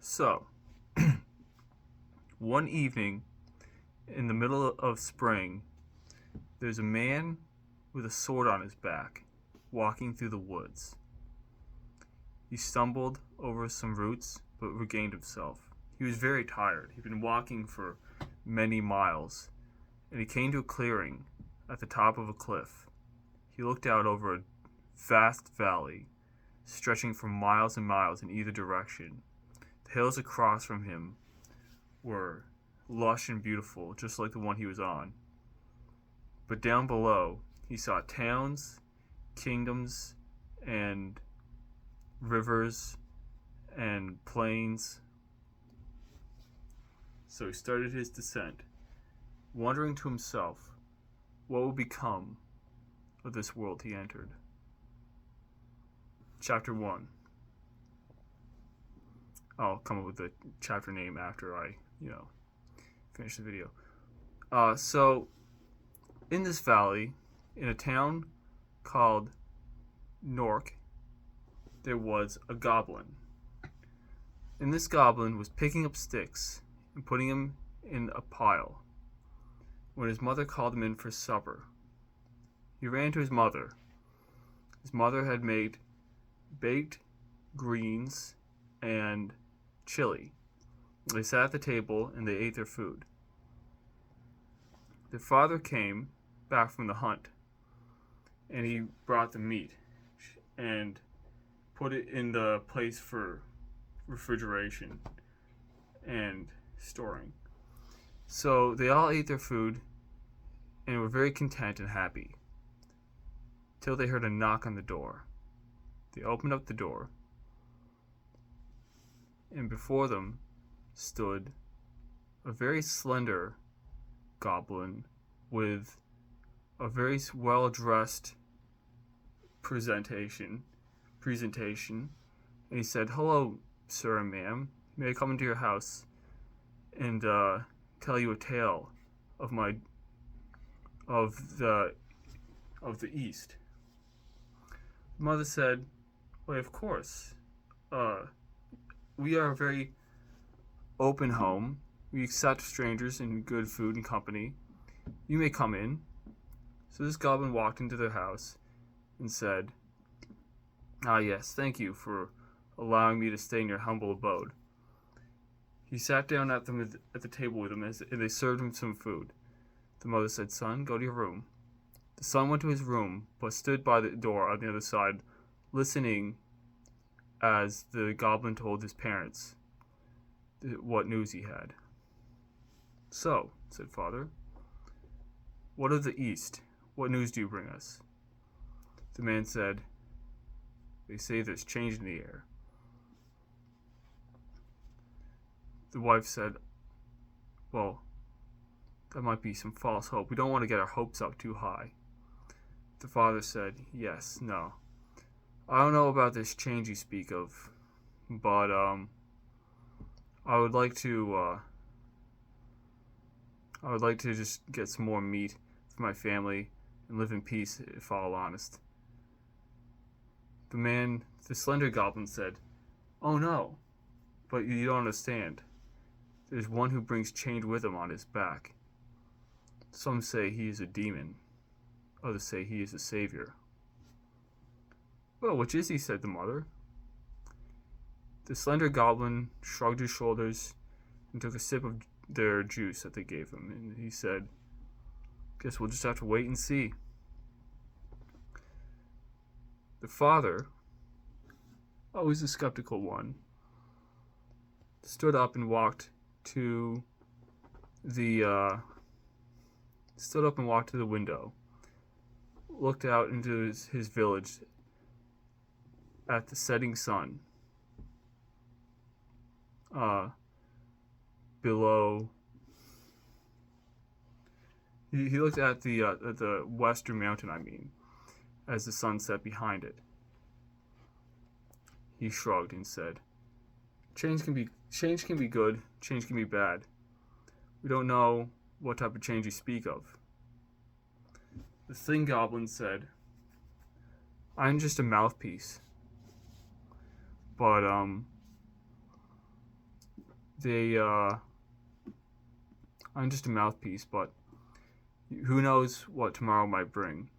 So, one evening in the middle of spring, there's a man with a sword on his back walking through the woods. He stumbled over some roots but regained himself. He was very tired. He'd been walking for many miles, and he came to a clearing at the top of a cliff. He looked out over a vast valley, stretching for miles and miles in either direction. The hills across from him were lush and beautiful, just like the one he was on. But down below, he saw towns, kingdoms, and rivers and plains. So he started his descent, wondering to himself what would become of this world he entered. Chapter 1. I'll come up with the chapter name after I, finish the video. So, in this valley, in a town called Nork, there was a goblin. And this goblin was picking up sticks and putting them in a pile when his mother called him in for supper. He ran to his mother. His mother had made baked greens and chili. They sat at the table and they ate their food. Their father came back from the hunt, and he brought the meat and put it in the place for refrigeration and storing. So they all ate their food and were very content and happy, till they heard a knock on the door. They opened up the door, and before them stood a very slender goblin with a very well-dressed presentation, and he said, "Hello, sir and ma'am. May I come into your house and tell you a tale of the East?" The mother said, "Why, of course. We are a very open home. We accept strangers and good food and company. You may come in." So this goblin walked into their house and said, "Ah, yes, thank you for allowing me to stay in your humble abode." He sat down at the table with them and they served him some food. The mother said, "Son, go to your room." The son went to his room, but stood by the door on the other side, listening as the goblin told his parents what news he had. "So," said father, "what of the East? What news do you bring us?" The man said, "They say there's change in the air." The wife said, "Well, that might be some false hope. We don't want to get our hopes up too high." The father said, "Yes, no. I don't know about this change you speak of, but I would like to just get some more meat for my family and live in peace, if all honest." The slender goblin said, "Oh no, but you don't understand. There's one who brings change with him on his back. Some say he is a demon. Others say he is a savior." "Well, which is he?" said the mother. The slender goblin shrugged his shoulders and took a sip of their juice that they gave him, and he said, "Guess we'll just have to wait and see." The father, always a skeptical one, stood up and walked to the window, looked out into his village at the setting sun. Below, he looked at the western mountain, as the sun set behind it. He shrugged and said, Change can be good, change can be bad. We don't know what type of change you speak of." The thin goblin said, "I'm just a mouthpiece. But I'm just a mouthpiece, but who knows what tomorrow might bring.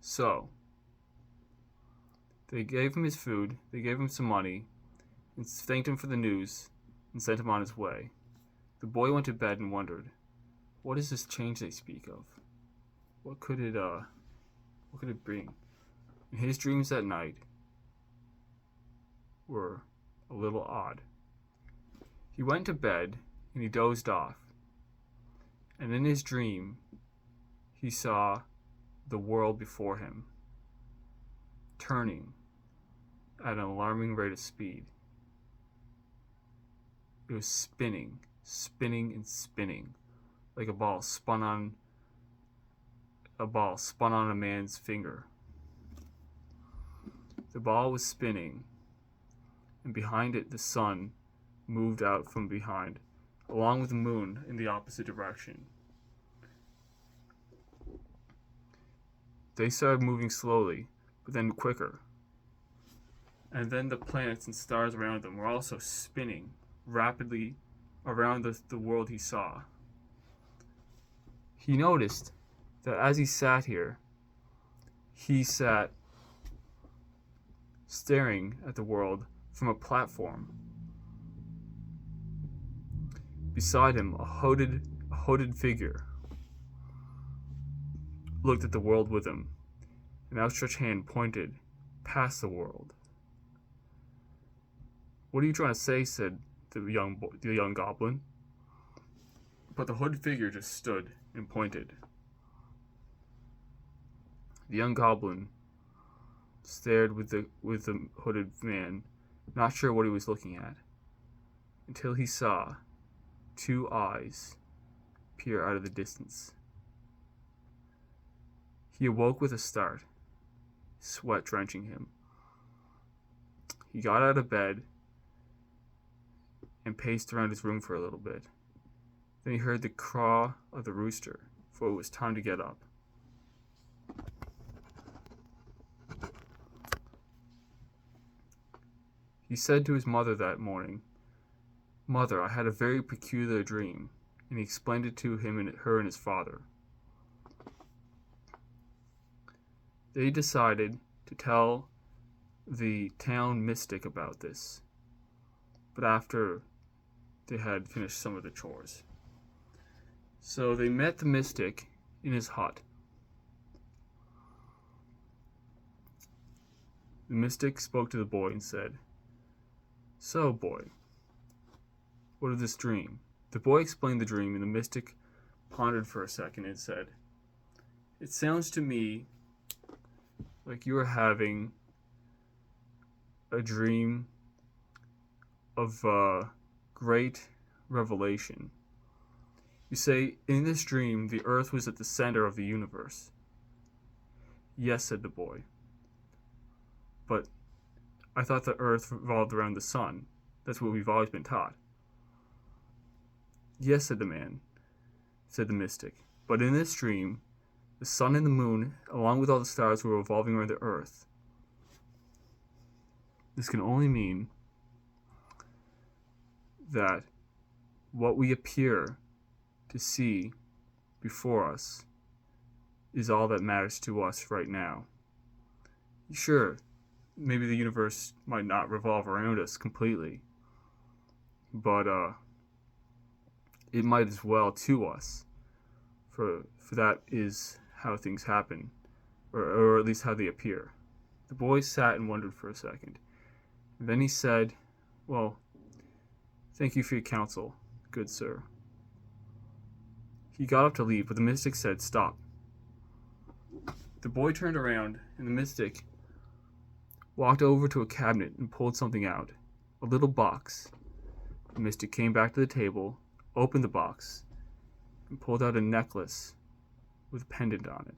So, they gave him his food, they gave him some money, and thanked him for the news, and sent him on his way. The boy went to bed and wondered, what is this change they speak of? What could it bring? And his dreams that night were a little odd. He went to bed and he dozed off. And in his dream, he saw the world before him turning at an alarming rate of speed. It was spinning, spinning, and spinning, like a ball spun on a man's finger. The ball was spinning, and behind it the sun moved out from behind, along with the moon in the opposite direction. They started moving slowly, but then quicker. And then the planets and stars around them were also spinning rapidly around the world he saw. He noticed that as he sat here, he sat staring at the world from a platform. Beside him, a hooded figure looked at the world with him. An outstretched hand pointed past the world. "What are you trying to say?" said the young goblin. But the hooded figure just stood and pointed. The young goblin stared with the hooded man, not sure what he was looking at, until he saw two eyes peer out of the distance. He awoke with a start, sweat drenching him. He got out of bed and paced around his room for a little bit. Then he heard the caw of the rooster, for it was time to get up. He said to his mother that morning, "Mother, I had a very peculiar dream," and he explained it to her and his father. They decided to tell the town mystic about this, but after they had finished some of the chores. So they met the mystic in his hut. The mystic spoke to the boy and said, "So, boy, what of this dream?" The boy explained the dream, and the mystic pondered for a second and said, "It sounds to me like you are having a dream of great revelation. You say, in this dream, the earth was at the center of the universe." "Yes," said the boy. "But I thought the earth revolved around the sun. That's what we've always been taught." "Yes," said the mystic. "But in this dream, the sun and the moon, along with all the stars, were revolving around the earth. This can only mean that what we appear to see before us is all that matters to us right now. Sure, maybe the universe might not revolve around us completely, but it might as well to us, for that is how things happen, or at least how they appear." The boy sat and wondered for a second. And then he said, "Well, thank you for your counsel, good sir." He got up to leave, but the mystic said, "Stop." The boy turned around, and the mystic walked over to a cabinet and pulled something out, a little box. The mystic came back to the table, opened the box, and pulled out a necklace with a pendant on it.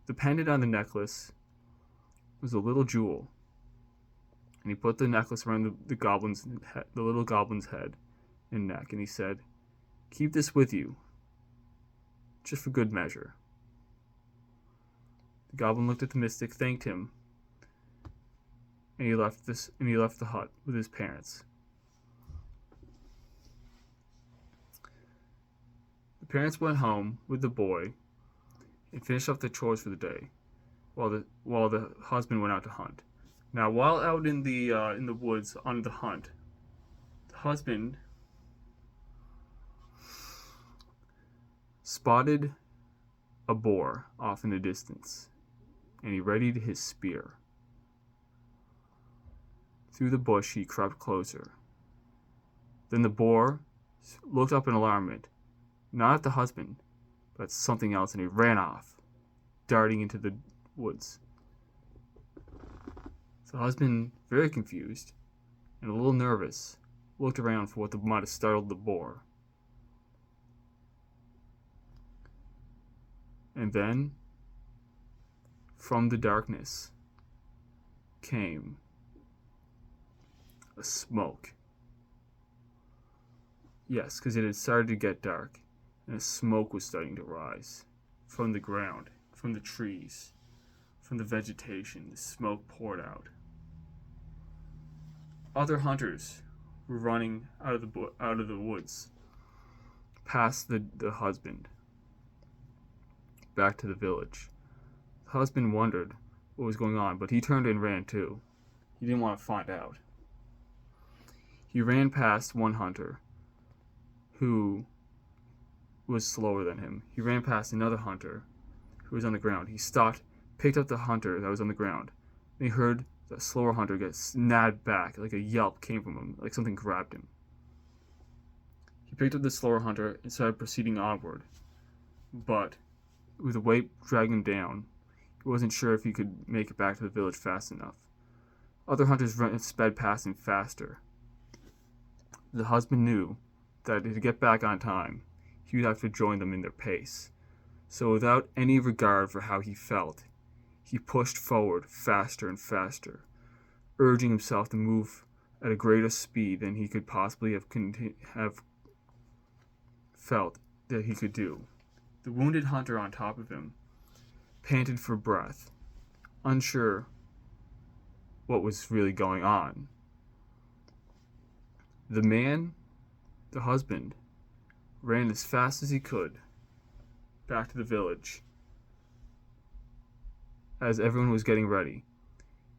The pendant on the necklace was a little jewel, and he put the necklace around the little goblin's head and neck, and he said, "Keep this with you, just for good measure." The goblin looked at the mystic, thanked him, and he left the hut with his parents. The parents went home with the boy and finished up the chores for the day, while the husband went out to hunt. Now, while out in the woods on the hunt, the husband spotted a boar off in the distance, and he readied his spear. Through the bush he crept closer. Then the boar looked up in alarmment, not at the husband, but at something else, and he ran off, darting into the woods. So the husband, very confused and a little nervous, looked around for what might have startled the boar. And then, from the darkness, came a smoke. Yes, because it had started to get dark, and a smoke was starting to rise from the ground, from the trees, from the vegetation. The smoke poured out. Other hunters were running out of the woods, past the husband, back to the village. The husband wondered what was going on, but he turned and ran too. He didn't want to find out. He ran past one hunter who was slower than him. He ran past another hunter who was on the ground. He stopped, picked up the hunter that was on the ground, and he heard the slower hunter get snapped back, like a yelp came from him, like something grabbed him. He picked up the slower hunter and started proceeding onward, but with the weight dragging him down, he wasn't sure if he could make it back to the village fast enough. Other hunters sped past him faster. The husband knew that to get back on time, he would have to join them in their pace. So without any regard for how he felt, he pushed forward faster and faster, urging himself to move at a greater speed than he could possibly have felt that he could do. The wounded hunter on top of him panted for breath, unsure what was really going on. The man, the husband, ran as fast as he could back to the village. As everyone was getting ready,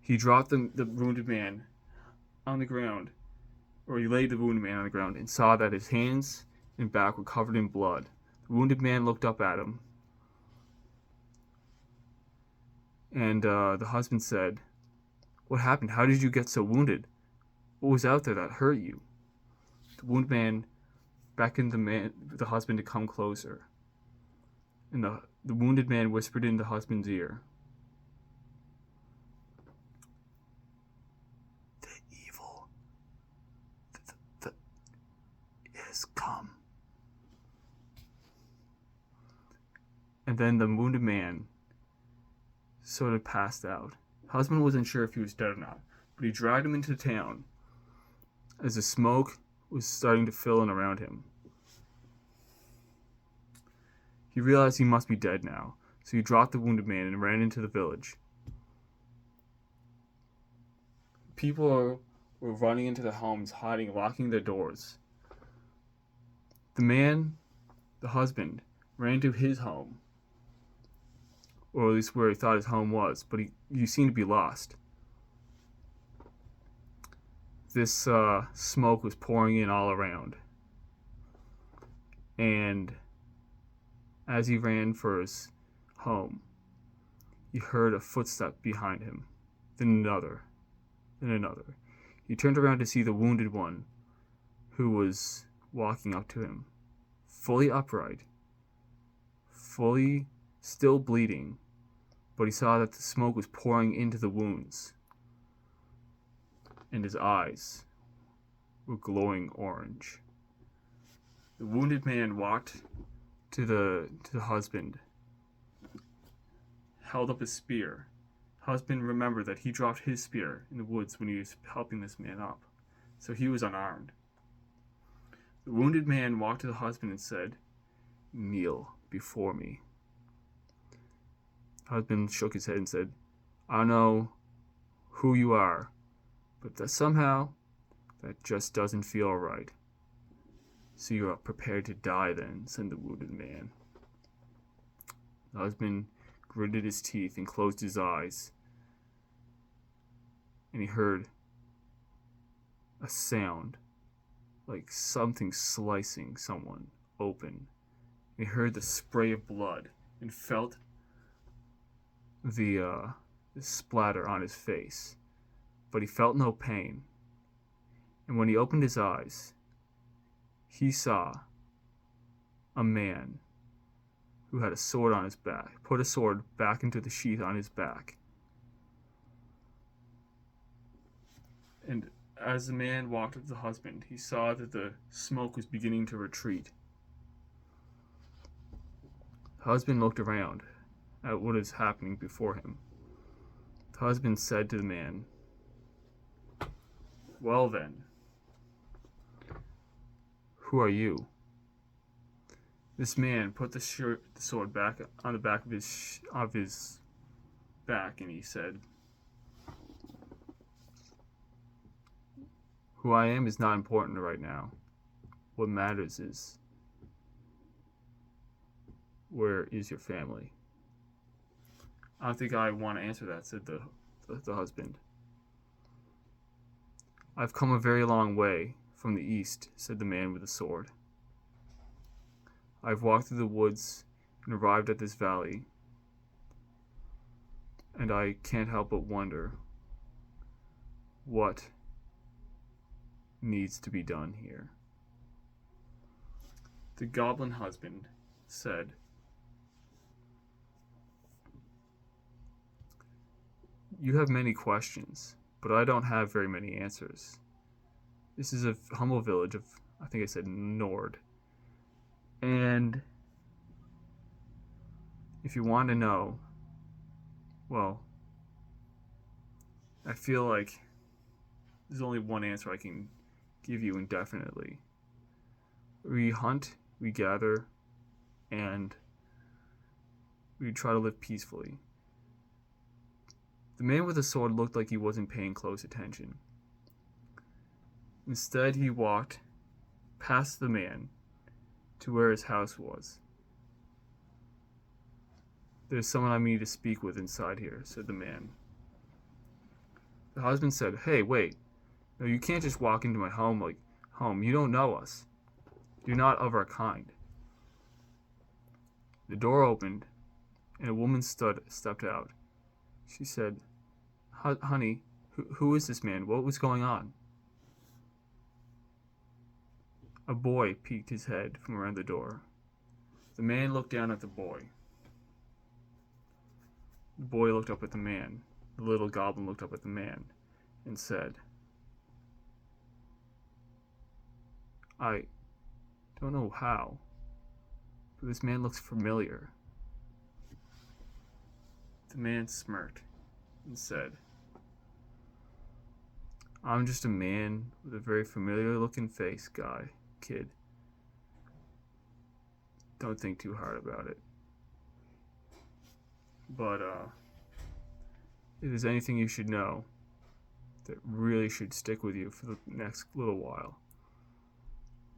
he dropped the wounded man on the ground, or he laid the wounded man on the ground and saw that his hands and back were covered in blood. The wounded man looked up at him, and the husband said, "What happened? How did you get so wounded? What was out there that hurt you?" The wounded man beckoned the husband to come closer, and the wounded man whispered in the husband's ear, "The evil is come." And then the wounded man sort of passed out. The husband wasn't sure if he was dead or not, but he dragged him into town as the smoke was starting to fill in around him. He realized he must be dead now, so he dropped the wounded man and ran into the village. People were running into their homes, hiding, locking their doors. The man, the husband, ran to his home, or at least where he thought his home was, but he seemed to be lost. This smoke was pouring in all around, and as he ran for his home, he heard a footstep behind him, then another, then another. He turned around to see the wounded one who was walking up to him, fully upright, fully still bleeding, but he saw that the smoke was pouring into the wounds, and his eyes were glowing orange. The wounded man walked to the husband, held up his spear. Husband remembered that he dropped his spear in the woods when he was helping this man up, so he was unarmed. The wounded man walked to the husband and said, "Kneel before me." The husband shook his head and said, "I don't know who you are, but that somehow that just doesn't feel right. So you are prepared to die then, said the wounded man. The husband gritted his teeth and closed his eyes, and he heard a sound like something slicing someone open. He heard the spray of blood and felt the splatter on his face, but he felt no pain. And when he opened his eyes, he saw a man who had a sword on his back, put a sword back into the sheath on his back. And as the man walked up to the husband, he saw that the smoke was beginning to retreat. The husband looked around at what is happening before him. The husband said to the man, "Well then, who are you?" This man put the sword back on the back of his back, and he said, "Who I am is not important right now. What matters is, where is your family?" "I don't think I want to answer that," said the husband. "I've come a very long way from the east," said the man with the sword. "I've walked through the woods and arrived at this valley, and I can't help but wonder what needs to be done here." The goblin husband said, "You have many questions, but I don't have very many answers. This is a humble village of, I think I said Nord. And if you want to know, well, I feel like there's only one answer I can give you indefinitely. We hunt, we gather, and we try to live peacefully." The man with the sword looked like he wasn't paying close attention. Instead, he walked past the man to where his house was. "There's someone I need to speak with inside here," said the man. The husband said, "Hey, wait. No, you can't just walk into my home like home. You don't know us. You're not of our kind." The door opened, and a woman stepped out. She said, "Honey, who is this man? What was going on?" A boy peeked his head from around the door. The man looked down at the boy. The boy looked up at the man. The little goblin looked up at the man and said, "I don't know how, but this man looks familiar." The man smirked and said, "I'm just a man with a very familiar looking face, kid. Don't think too hard about it. But if there's anything you should know that really should stick with you for the next little while,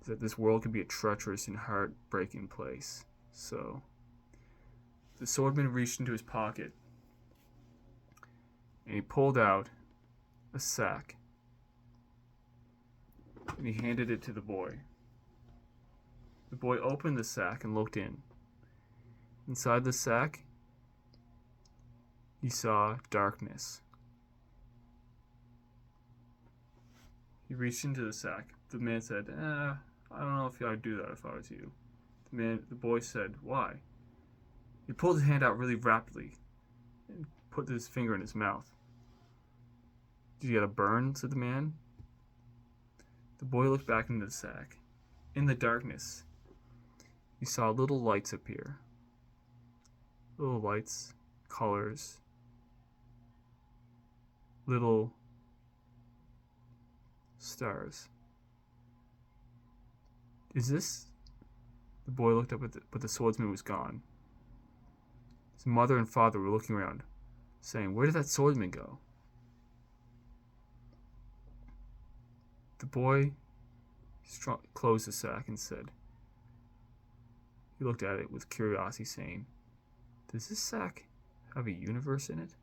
is that this world can be a treacherous and heartbreaking place." So the swordman reached into his pocket and he pulled out a sack and he handed it to the boy. The boy opened the sack and looked in. Inside the sack, he saw darkness. He reached into the sack. The man said, I don't know if I'd do that if I was you." The boy said, "Why?" He pulled his hand out really rapidly and put his finger in his mouth. "Did you get a burn?" said the man. The boy looked back into the sack. In the darkness, he saw little lights appear. Little lights, colors, little stars. "Is this?" The boy looked up but the swordsman was gone. His mother and father were looking around, saying, "Where did that swordsman go?" The boy closed the sack and said, he looked at it with curiosity, saying, "Does this sack have a universe in it?"